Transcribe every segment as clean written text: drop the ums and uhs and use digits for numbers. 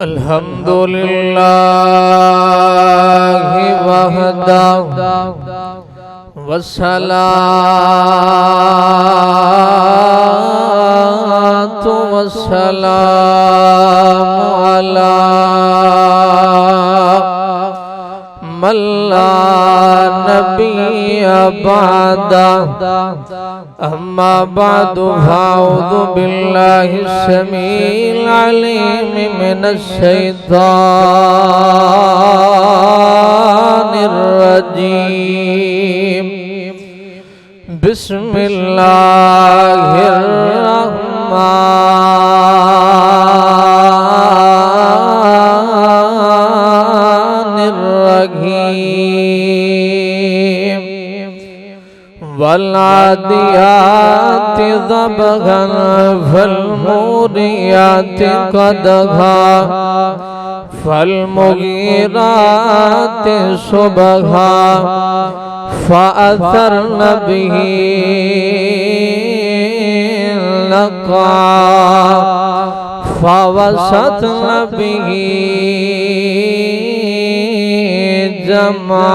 अल्हम्दुलिल्लाहि वहदा वस्सलातु वस्सलामु अला मन ला नबिय्य बअदा अम्मा बअदु फ़अऊज़ु बिल्लाहि स्समीइल अलीम मिनश शैतानिर रजीम बिस्मिल्लाहिर रहमानिर रहीम वल्आदियाति ज़बगन फल्मुरियाति क़दहा फल्मुगीराति सुबहा फ़अथरन बिही नक़ा फ़वसतन बिही जमा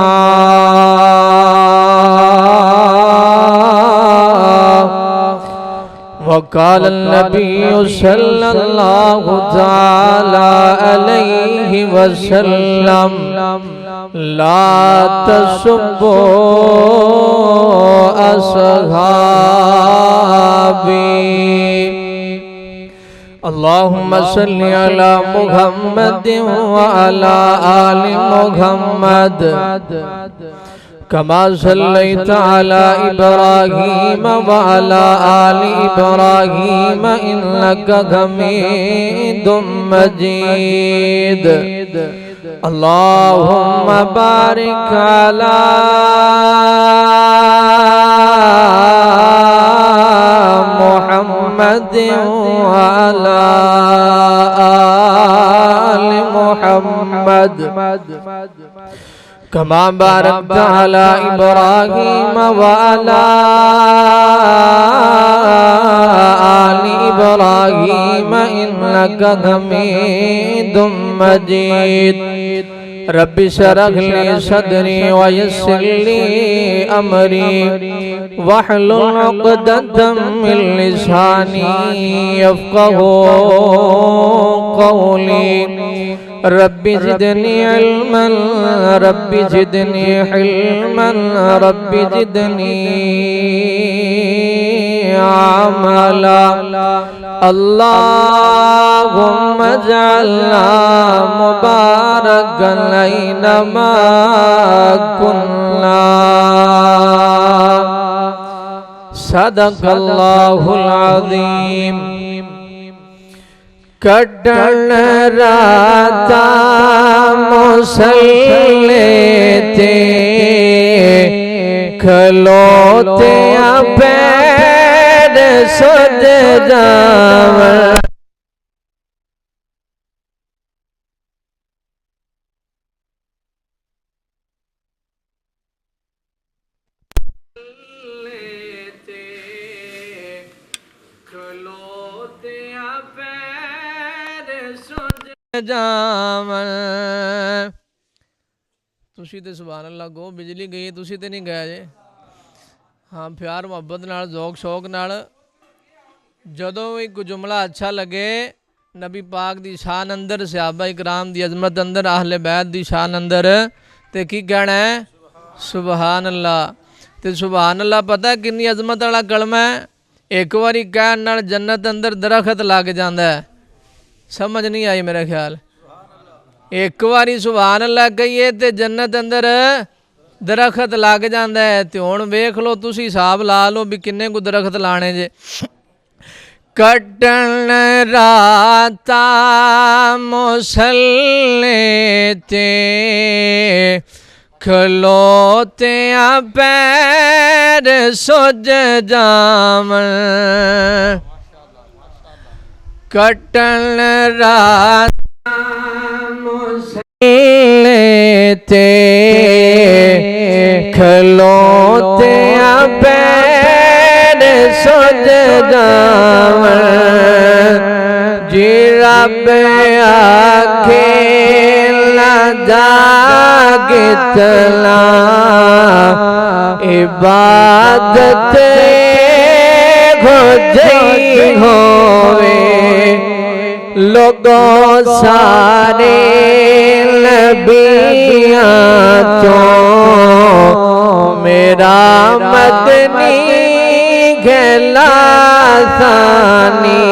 वक़ाल नबिय्यु सल्लल्लाहु तआला अलैहि वसल्लम ला तसुब्बू असहाबी अल्लाहुम्मा सल्लि अला मुहम्मदिन व अला आलि मुहम्मद कमा सल्लैता अला इब्राहीम व अला आलि इब्राहीम इन्नका हमीदुम मजीद अल्लाहुम्मा बारिक अला मुहम्मदिन व अला आलि मुहम्मद कमा बारकता अला इब्राहीम व अला आलि इब्राहीम इन्नका हमीदुम मजीद रब्बि शरह ली सदरी व यस्सिर ली अमरी वहलुल उक़दतम मिन लिसानी यफ़क़हू क़ौली रब्बि ज़िदनी इल्मन रब्बि ज़िदनी इल्मन रब्बि ज़िदनी अमला अल्लाहुम्मा जअलना मुबारकन ऐनमा कुन्ना सदक़ल्लाहुल अज़ीम कटन राता मुसल्ले ते खलोते पैर सुज जावन जावन तुसी ते सुभान अल्लाह गो बिजली गई तुसी ते नहीं गए जे हाँ प्यार मुहब्बत नाल ज़ौक शौक नाल जदों एक जुमला अच्छा लगे नबी पाक दी शान अंदर सहाबा इकराम दी अजमत अंदर आहले बैत दी शान अंदर ते की कहना है सुभान अल्लाह ते सुभान अल्लाह पता किन्नी अजमत वाला कलमा है एक बारी कहण नाल जन्नत अंदर दरखत लग जाता है समझ नहीं आई मेरा ख्याल एक बारी सुभान अल्लाह कहिए तो जन्नत अंदर दरखत लग जाता है तो हुण वेख लो तुसी हिसाब ला लो भी किन्ने को दरखत लाने जे कटन राता मुसल्ले ते खलोते पैर सुज जावन कटन रात मुसल्ले ते खलोते पैर सुज जावन जी रब तला इबादत हो जई होवे लोगों सारे नबियां तो मेरा मदनी गला सानी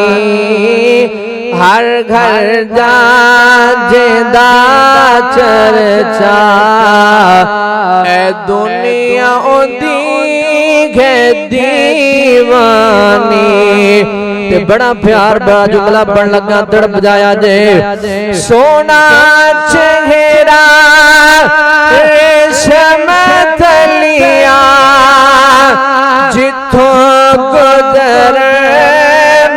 हर घर जा जिंदा चर्चा ए दुनिया ओदी है दीवानी। ते बड़ा प्यार बड़ा जुमला बन लगा तड़प जाया जे सोना चेहरा रेशम तलिया जिथों गुजर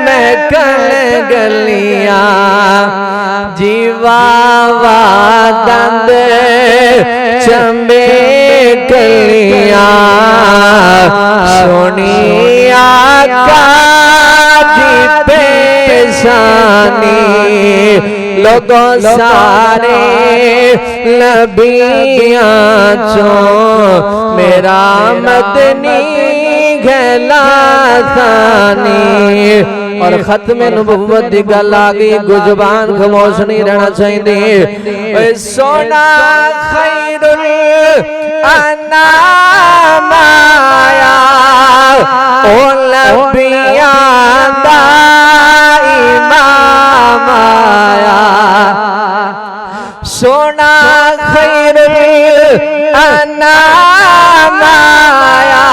महकन गलिया जीवा दंद चंबे गलिया सोनिया का पेशानी लोगों सारे नबियां चो मेरा मदनी गला सानी। और खत्म नबुव्वत दी गल आ गई गुजबान खामोश नहीं रहना चाहिए। सोना खैरुल अनाम आया ओ नबियां दा इमाम आया सोना खैरुल अनाम आया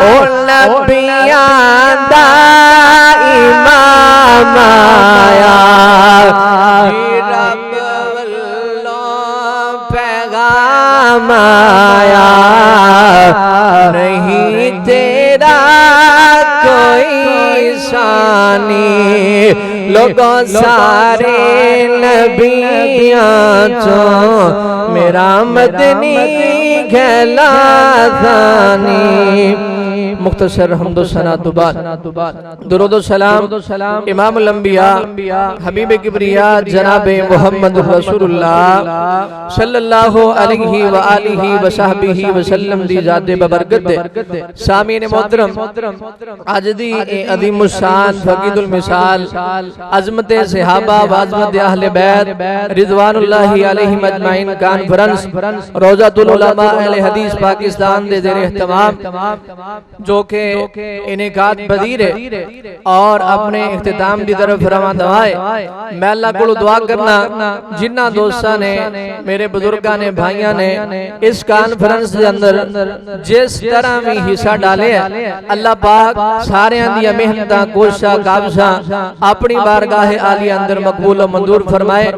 ओ नबियां दा इमाम आया रब वल्लों पैगाम आया नहीं तेरा कोई शानी लोगों सारे नबियां चो मेरा मदनी गला सानी। मुख्तसर हम्दो सना दुबार दुरूद सलाम इमामुल अंबिया हबीब किबरिया जनाबे मोहम्मद रसूलुल्लाह सल्लल्लाहु अलैहि व आलिहि व सहबिहि व सल्लम दी जाते बबरकत सामीन मोहतरम आज दी अजीम शान फकीदुल मिसाल अजमत सहाबा व अजमत अहले बैत रिजवानुल्लाहि अलैहिम अजमाइन कॉन्फ्रेंस रोजातुल उलमा अहले हदीस पाकिस्तान दे जेर एहतमाम जो के इनेकात बदीर है और अपने इख्तिताम की तरफ रवा दवाए। मैं अल्लाह को दुआ करना जिन्ना दोस्तां ने मेरे बुजुर्गां ने भाइयां ने इस कॉन्फ्रेंस के अंदर जिस तरह भी हिस्सा डाले अल्लाह पाक सारे दी मेहनतां कोशिशां काबशां अपनी बारगाह आलिया अंदर मकबूल और मंजूर फरमाए।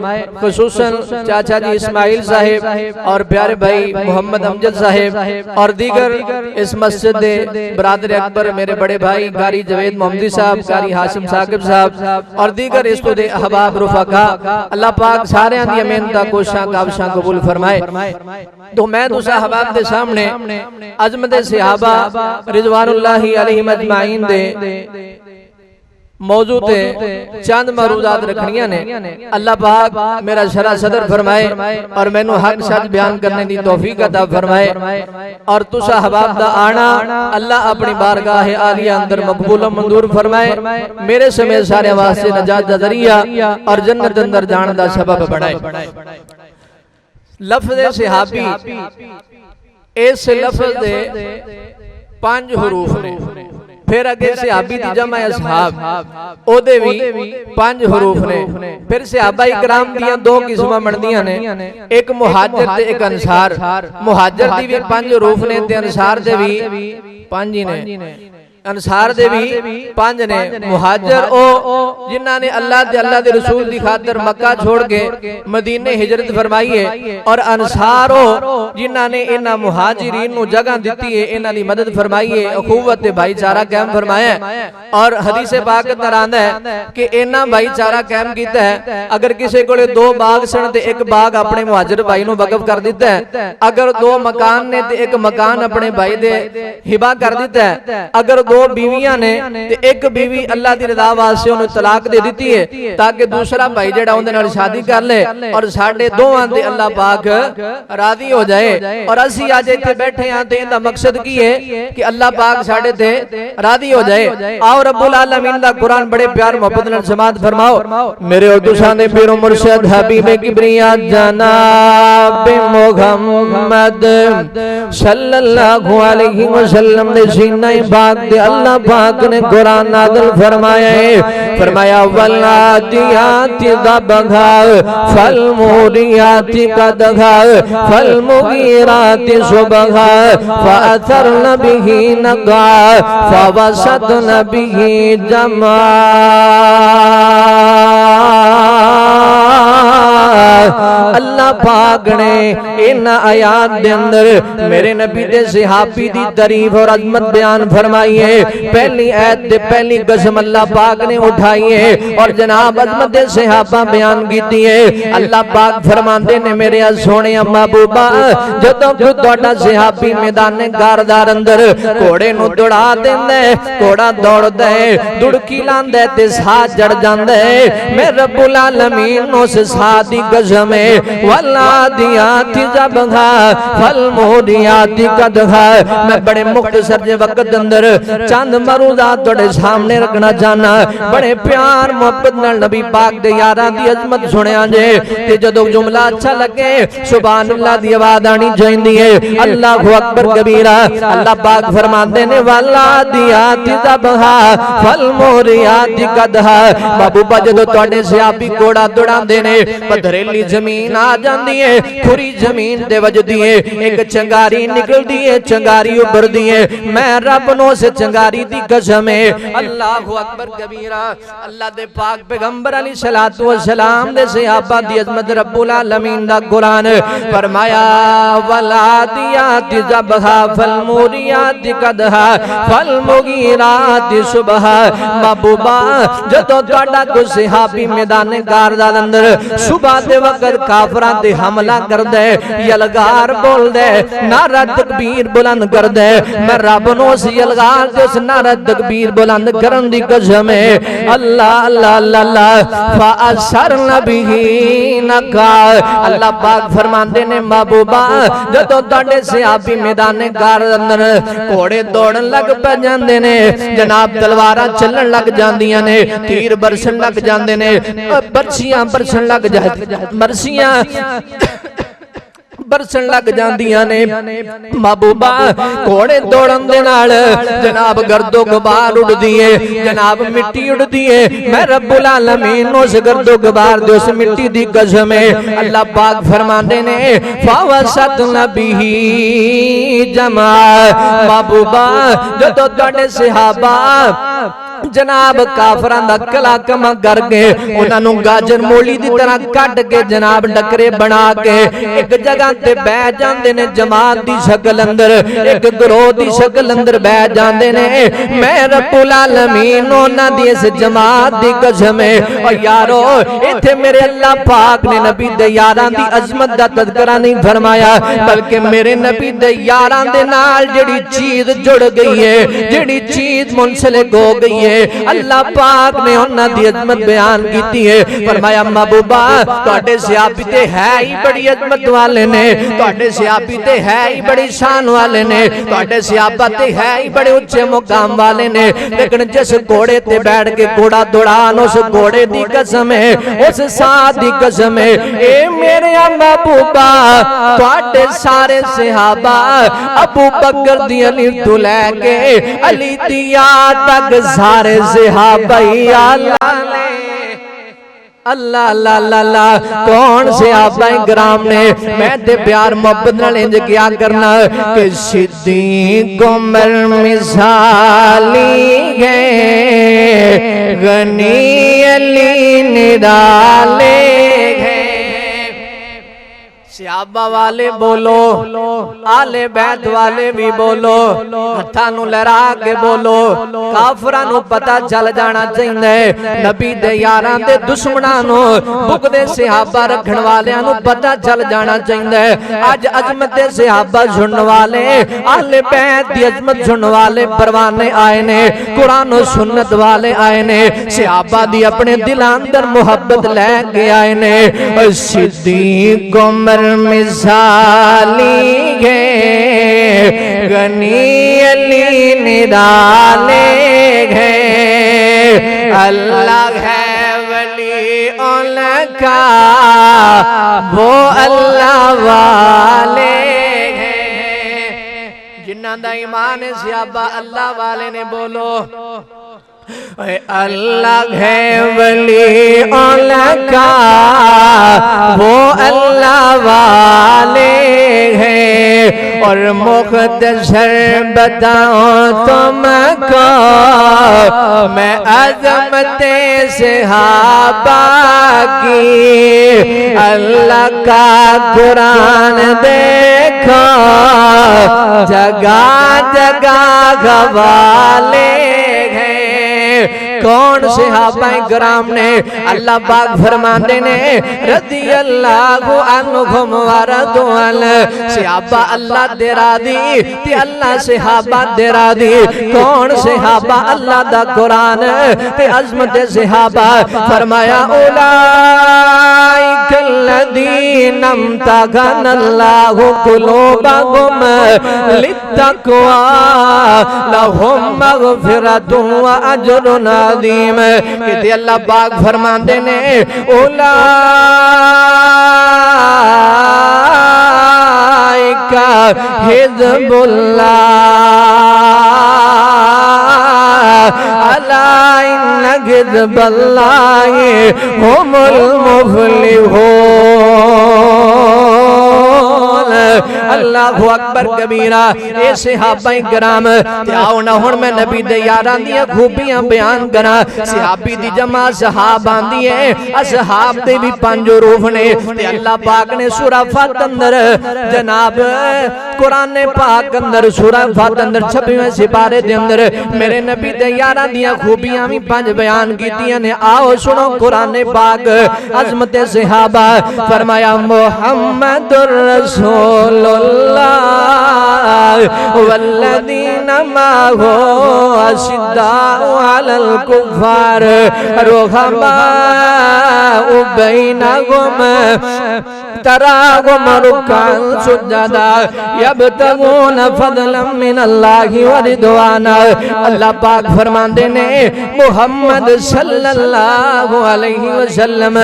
खुसूसन चाचा जी इस्माइल साहिब और प्यारे भाई मोहम्मद अमजद साहिब और दीगर इस मस्जिद दे बरादर अकबर मेरे बड़े भाई कारी जवेद मोहम्मदी साहब कारी हाशिम साकिब साहब और दीगर इसको दे अहबाब रुफका अल्लाह पाक सारे दी मेहनतां कोशिशां काबशां कबूल फरमाए। तो मैं तुसा अहबाब दे सामने अजमत सहाबा रिजवानुल्लाहि अलैहिम अजमाइन दे मौजूद चंद मरूदात रखनिया ने अल्लाह पाक मेरा शरा सदर फरमाए और मैनू हक सच बयान करने की तौफीक अता फरमाए और तुसा अहबाब दा आना अल्लाह अपनी बारगाह आलिया अंदर मकबूल मंजूर फरमाए मेरे समेत सारे वास्ते नजात दा जरिया और जन्नत अंदर जाने दा सबब बनाए। लफ्ज़ सहाबी इस लफ्ज़ दे 5 हरूफ ने फिर अगे सहाबी दी जमा असहाब ओदे भी 5 हरूफ ने। फिर सहाबा इकराम दियां 2 किस्मां बनदियां ने एक मुहाजिर ते एक अंसार। मुहाजिर दी भी 5 हरूफ ने ते अंसार दे भी 5 ही ने। अंसार दे भी 5 ने। मुहाजिर ओ जिन्हां ने अल्लाह दे रसूल दी खातिर मक्का छोड़ के मदीने हिजरत फरमाई है और अंसार ओ जिन्हां ने इन्हां मुहाजिरीन नु जगह दिती है इन्हां दी मदद फरमाई है अखुवत ते भाईचारा कायम फरमाया है। और हदीस पाक अंदर आंदा है कि इन्हां भाईचारा कायम कीता है। अगर किसी कोले 2 बाग सन ते एक बाग अपने मुहाजिर भाई नु वक्फ कर दिता है। अगर 2 मकान ने ते एक मकान अपने भाई दे हिबा कर दिता है। अगर दो बीवियां ने ते एक बीवी अल्लाह दी रज़ा वास्ते उन्हें तलाक दे दी है ताकि दूसरा भाई जेड़ा उहदे नाल शादी कर ले और साडे दोवां ते अल्लाह पाक राजी हो जाए। और असी अज इत्थे बैठे हां ते इहदा मकसद की है कि अल्लाह पाक साडे ते राजी हो जाए। आओ रब्बुल आलमीन दा कुरान बड़े प्यार मोहब्बत नाल समात फरमाओ। मेरे और तुसां दे पीरो मुर्शिद हबीब किबरिया जनाब मुहम्मद सल्लल्लाहु अलैहि वसल्लम दे सीने पाक ते अल्लाह पाक ने कुरान नाज़िल फरमाया है। फरमाया वल्लादियाति ज़बगा फलमुरियाति कदगा फलमुगीराति सुबगा फअथरन बिही नगा फवसतन बिही जमा। अल्लाह पाक ने इन आयात दे अंदर मेरे नबी दे सहाबी दी तारीफ और अजमत बयान फरमाई है। पहली आयत दे पहली कसम अल्लाह पाक ने उठाई है और जनाब अजमत दे सहाबा बयान कीती है। अल्लाह पाक फरमाते ने मेरे सोने महबूबा जदों कोई तुहाडा सहाबी मैदान गारदार अंदर घोड़े नूं दौड़ा देंदा है, घोड़ा दौड़दा है, दुड़की लांदा है ते साह चढ़ जांदा है। मैं रब्बुल आलमीन उस साह दी कसम है वल्लादियाति ज़बगा फलमुरियाति कदगा। मैं बड़े मुख्तसर जे वक्त अंदर चंद मरूदात तुहाडे सामने रखना चाहना। बड़े प्यार मोहब्बत नाल नबी पाक दे यारां दी अजमत सुनिया जे ते जदों जुमला अच्छा लगे सुभान अल्लाह दी आवाज आनी चाहिदी है। अल्लाहु अकबर कबीरा। अल्लाह पाक फरमाते ने वल्लादियाति ज़बगा फलमुरियाति कदगा। महबूबा जदों तुहाडे सहाबी घोड़ा दौड़ांदे ने पथरीली जमीन आ जाती है, खुरी जमीन ते वजदी है, एक चंगारी निकलती है, चंगारी उभरदी है। मैं रब नो से चंगारी दी कसम है। अल्लाहु अकबर कबीरा। अल्लाह दे पाक पैगंबर अलैहि सलातो व सलाम दे सहाबा दी अजमत रब्बुल आलमीन दा कुरान फरमाया वलादियाति ज़बहा फलमुरियाति कदहा फलमुगीराति सुबहा। महबूबा जदों तुहाडा कोई सहाबी मैदान गारदार अंदर सुबह दे वक्त काफरां ते हमला करदा है, यलगार बोलदा है, नारा तकबीर बुलंद करदा है। मैं रब नु उस यलगार ते उस नारा तकबीर बुलंद करन दी कसम है। अल्लाह अल्लाह अल्लाह फअसरन बिही नका। अल्लाह पाक फरमांदे ने महबूबा जदों तुहाडे सहाबी मैदान गारदार अंदर घोड़े दौड़न लग पै जांदे ने, जनाब तलवारां चलन लग जांदियां ने, तीर बरसन लग जांदे ने, बरछियां बरसन लग मरसियां बरसन लग जांदियां ने। महबूबा घोड़े दौड़न दे नाल जनाब गर्दो गुबार उड़दी है, जनाब मिट्टी उड़दी है। मैं रब्बुल आलमीन उस गर्दो गुबार दे उस मिट्टी दी कसम है। अल्लाह पाक फरमांदे ने फवसतन बिही जमा। महबूबा जदों तुहाडे सहाबा जनाब काफरां दा कला कमा करके उन्होंने गाजर मूली दी तरह कट के जनाब डकरे बना के एक जगह ते बह जांदे ने, जमात दी शक्ल अंदर, एक गिरोह दी शक्ल अंदर बह जांदे ने। मैं रब्बुल आलमीन उन्हां दी इस जमात दी कसम है। और यारो इत्थे मेरे अल्लाह पाक ने नबी दे यारां दी अजमत दा तज़किरा नहीं फरमाया, बल्कि मेरे नबी दे यारां दे नाल जेड़ी चीज जुड़ गई है, जेड़ी चीज मुंसलिक हो गई है, अल्लाह पाक ने उन्हां दी अजमत बयान की है। फरमाया महबूबा तुहाडे सहाबी ते है ही बड़ी अजमत वाले ने, तुहाडे सहाबी ते है ही बड़ी शान वाले ने, तुहाडे सहाबा ते है ही बड़े उच्चे मुकाम वाले ने। लेकिन जिस घोड़े ते बैठ के घोड़ा दौड़ान उस घोड़े दी कसम है, उस साथ दी कसम है। ए मेरे महबूबा तुहाडे सारे सहाबा अबू बकर दी अली तो लैके अली दी याद तक सारे सहाबा अल्लाह अल्लाह अल्लाह कौन सहाबा ग्राम ने। मैं ते प्यार मोहब्बत नाल इंज क्या करना कि सिद्दीक उमर मिसाली है, गनी अली निराले है। सिहाबा वाले बोलो, आले बैत वाले भी बोलो, हत्थां नूं लहरा के बोलो। काफरां नूं पता चल जाना चाहिए, नबी दे यारां दे दुश्मनां नूं बुगदे सिहाबा रखण वालियां नूं पता चल जाना चाहिए। अज अजमत दे सिहाबा सुनण वाले, आले बैत दी अजमत सुनण वाले परवाने आए ने, कुरान और सुन्नत वाले आए ने, सिहाबा दी अपने दिलां अंदर मुहब्बत लेके आए ने। सिद्दीक उमर मिसाली है, गनी अली निराले है, अल्लाह है वली उनका वो अल्लाह वाले हैं। जिन्हां दा ईमान है सिहाबा अल्लाह वाले ने बोलो, अल्लाह है वली उनका वो अल्लाह वाले हैं। और मुख्तसर बताऊं तुमको मैं अज़मते सिहाबा की, अल्लाह का कुरान देखो जगह जगह गवाले हैं। कौन सहाबाए किराम ने? अल्लाह पाक फरमाते ने रज़ी अल्लाहु अन्हुम व रज़ू अन्हु, सहाबा अल्लाह दे राज़ी ते अल्लाह सहाबा दे राज़ी। कौन सहाबा? अल्लाह दा कुरान ते अज़मत सहाबा। फरमाया उलाइकल लज़ीना अम्तहनल्लाहु कुलूबहुम लित्तक़वा लहुम मग़फ़िरतुन व अज्रुन अज़ीम। कि अल्लाह पाक फरमाते ने उलाइका हिज़्बुल्लाह अला इन्न हिज़्बल्लाहि हुमुल मुफ़्लिहून। अल्लाहु अकबर कबीरा। ए सहाबाए किराम आओ ना हुण मैं नबी दे यारां दी खूबियां बयान करा। सहाबी दी जमा सहाब आंदी है, असहाब दे भी पंज रूह ने। ते अल्लाह पाक ने सूरा फत अंदर जनाब कुरान पाक अंदर सूरा फत अंदर 26वें सिपारे दे अंदर मेरे नबी दे यारां दी खूबियां भी पंज बयान कीतियां ने। आओ सुनो कुरान पाक अज़मत सहाबा। फरमाया मुहम्मदुर रसूलुल्लाह वल्लज़ीना माहु अशिद्दाउ अलल कुफ़ार रुहमाउ बैनहुम तराहुम रुक्कान सुज्जदा यब्तगूना फज़लन मिनल्लाहि व रिदवाना। अल्लाह पाक फरमाते ने मुहम्मद सल्लल्लाहु अलैहि वसल्लम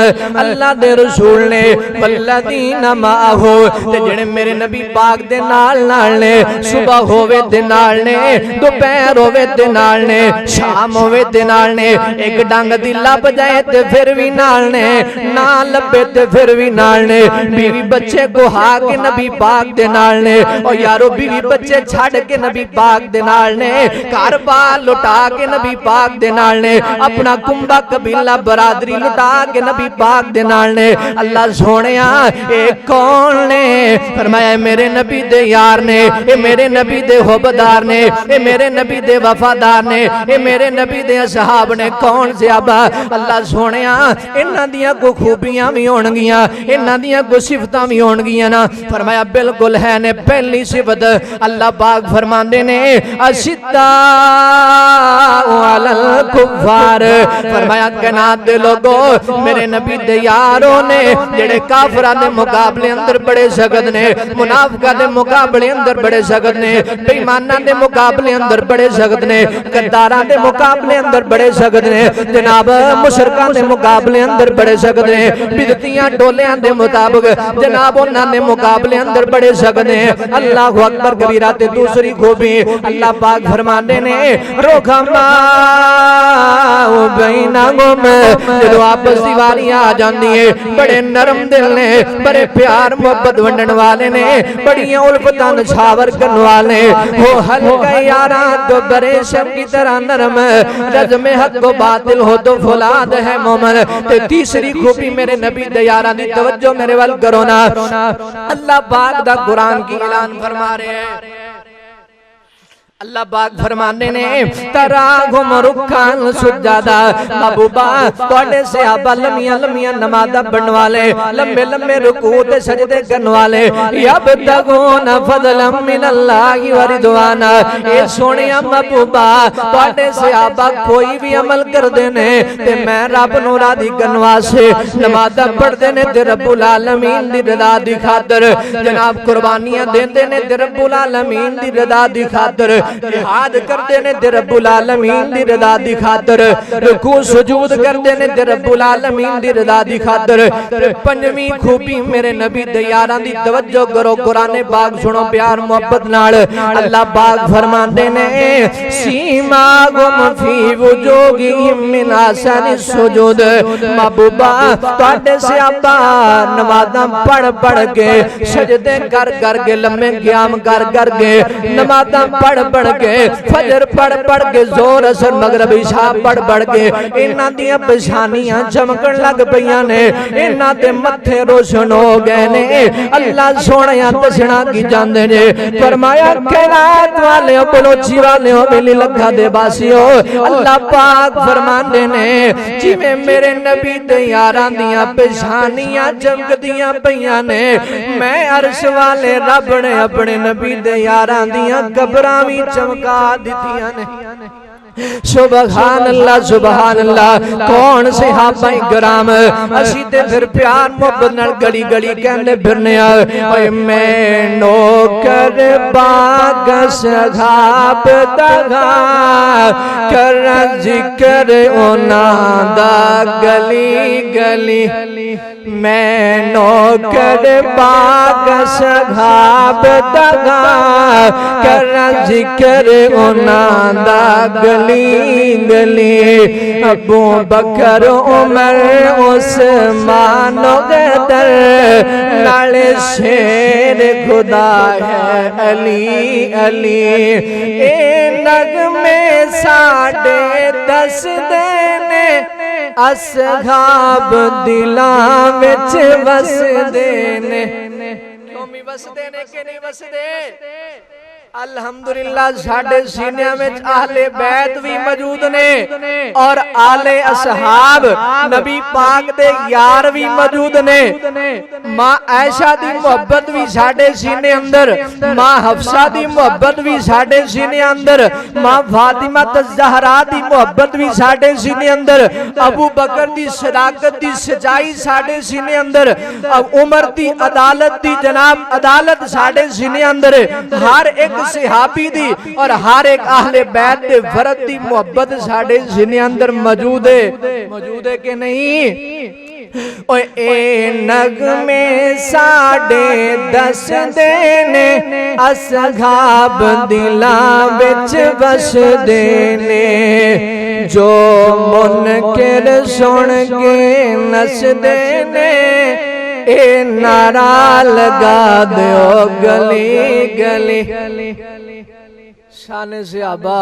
अल्लाह दे रसूल ने वल्लज़ीना माहु ते जेड़े मेरे नबी पाक दे नाल नाल ने, सुबह होवे ते नाल ने, दोपहर होवे ते नाल ने, शाम होवे ते नाल ने। एक डंग दी लब जाए ते फिर भी नाल ने, ना लबे ते फिर भी नाल ने। बीवी बच्चे को हा के नबी पाक दे नाल ने। और यारो बीवी बच्चे छड़ के नबी पाक दे नाल ने, घर बार लुटा के नबी पाक दे नाल ने, अपना कुंबा कबीला बरादरी लुटा के नबी पाक दे नाल ने। अल्लाह सोनिया ए कौन ने? फरमाया मेरे नबी दे यार ने, ए मेरे नबी दे हुब्बदार ने, ए मेरे नबी दे वफादार ने, ए मेरे नबी दे असहाब ने। कौन सहाबा? अल्लाह सोनिया इन्हां दियां को खूबियां भी होणगियां, इन्हां दियां को सिफतां भी होणगियां ना। फरमाया बिल्कुल है ने। पहली सिफत अल्लाह पाक फरमाते ने अशिद्दाउ अलल कुफ़ार। फरमाया कनात दे लोगो मेरे नबी दे यारों ने जेड़े काफरां दे मुकाबले अंदर बड़े सख्त ने, मुनाफिकां दे मुकाबले अंदर बड़े सख्त ने, बेईमानां दे मुकाबले अंदर बड़े सख्त ने, गद्दारां दे मुकाबले अंदर बड़े सख्त ने, जनाब मुशरकां दे मुकाबले अंदर बड़े सख्त ने, बिदतियां डोलियां दे मुताबिक जनाब उन्हां दे मुकाबले अंदर बड़े सख्त ने। अल्लाह अकबर कबीरा ते दूसरी खूबी अल्लाह पाक फरमाते ने रोखमा बैनहुम जो आपस दी वारियां आ जांदी है बड़े नरम दिल ने बड़े प्यार मोहब्बत वंडन वाले ने बड़ियां उल्फतां नछावर करने वाले हो हल्का यारा तो बड़े शब की तरह नरम रज़्म हक को बातिल हो तो फौलाद है मोमन। ते तीसरी खूबी मेरे नबी दे यारां दी तवज्जो मेरे वल करो ना अल्लाह पाक दा कुरान की ऐलान फरमा रहे हैं। अल्लाह पाक फरमाने ने तराहुम रुक्कान सुजादा महबूबा तोड़े से आबा लम्मियां लम्मियां नमाज़ां पढ़ने वाले लंबे लंबे रुकू ते सजदे करने वाले यब्तगून फज़लन मिनल्लाहि व रिज़वाना। ए सोहणिया महबूबा तोड़े से आबा कोई भी अमल करदे ने ते मैं रब नूं राज़ी करन वास्ते नमाज़ां पढ़दे ने ते रब्बुल आलमीन दी रज़ा दी खातर जनाब कुर्बानियां देंदे ने ते रब्बुल आलमीन दी रज़ा दी खातर जिहाद करते ने ते रब्बुल आलमीन दी रज़ा दी खातर रुकू सुजूद करते ने ते रब्बुल आलमीन दी रज़ा दी खातर। पंजवीं खूबी मेरे नबी दे यारां दी तवज्जो करो कुरान पाक सुनो प्यार मोहब्बत नाल अल्लाह पाक फरमांदे ने सीमा गुम फी वुजूहिहिम मिन हसनि सुजूद। महबूबा तुहाडे सियापा नमाज़ां पढ़ पढ़ के सजदे कर कर के लम्मे क़याम कर कर के नमाज़ां पढ़ पढ़ के फजर पढ़ पढ़ के जोर असर मगरिब इशा पढ़ पढ़ के इन्हां दी पेशानियां चमकन लग पईयां ने इन्हां दे मथे रोशन हो गए ने। अल्लाह सोहणिया दसना की जांदे ने फरमाया खैरात वाले बलोची वाले मिली लखा दे बासियो अल्लाह पाक फरमांदे ने जिवें मेरे नबी दे यारां दियां पेशानियां चमकदियां पईयां ने मैं अर्श वाले रब ने अपने नबी दे यारां दियां कब्रां भी चमका दितियां ने। सुभान अल्लाह कौन सहाबा इकराम असी ते फिर प्यार मोहब्बत नाल गली गली कहंदे फिरने आ ओए मैं नौकर बाग सहाब दगा कर जिक्र उन्हां दा गली गली मैं नौकर बाग सहाब दगा कर जिक्र उन्हां दा गली गली अबू बकर उमर उस्मान गदर नाले शेर खुदा है अली अली। ए नगमे साडे दस देने असहाब दिलां विच वसदे ने। क्यों वसदे ने कि नहीं वसदे? अल्हम्दुलिल्लाह साडे सीने में आहले बैत भी मौजूद ने और आले असहाब नबी पाक दे यार भी मौजूद ने। मां आयशा दी मोहब्बत भी साडे सीने अंदर, मां हफ्सा दी मोहब्बत भी साडे सीने अंदर, मां फातिमा ज़हरा दी मोहब्बत भी साडे सीने अंदर, अबू बकर दी सदाकत दी सच्चाई साडे सीने अंदर, उमर दी अदालत दी जनाब अदालत साडे सीने अंदर। हर एक सहाबी दी और हर एक आहले बैत दे फर्द दी मोहब्बत साडे सीने अंदर मौजूद है कि नहीं? ओए ए नगमे साडे दस देने असहाब दिलां विच वसदे ने जो मुनकिर सुन के नसदे ने ए नारा लगा दो गली गली। शान सहाबा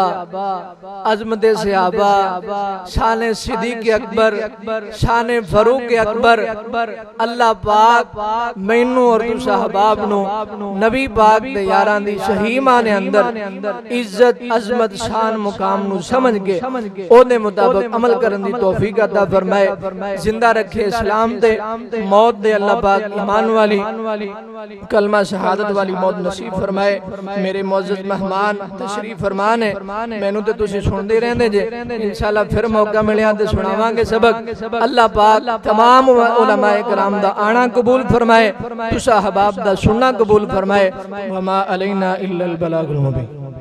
अजमत सहाबा शान सिद्दीक़ अकबर शान फारूक अकबर अल्लाह पाक मैनू और तुसा अहबाब नु नबी पाक दे यारां दी सही माने अंदर इज्जत अजमत शान मुकाम नु समझ के ओदे मुताबिक अमल करन दी तौफीक अता फरमाए। जिंदा रखे इस्लाम ते मौत दे अल्लाह पाक ईमान वाली कलमा शहादत वाली मौत नसीब फरमाए। मेरे मौजूद मेहमान तशरीफ फरमान है मैनू तो तुसी सुनते रहंदे जे इंशाअल्लाह फिर मौका मिलिया तो सुनावांगे सबक। अल्लाह पाक तमाम उलमाए कराम दा आना कबूल फरमाए तुसा अहबाब दा सुनना कबूल फरमाए। वमा अलैना इल्लल बलागुल मुबीन।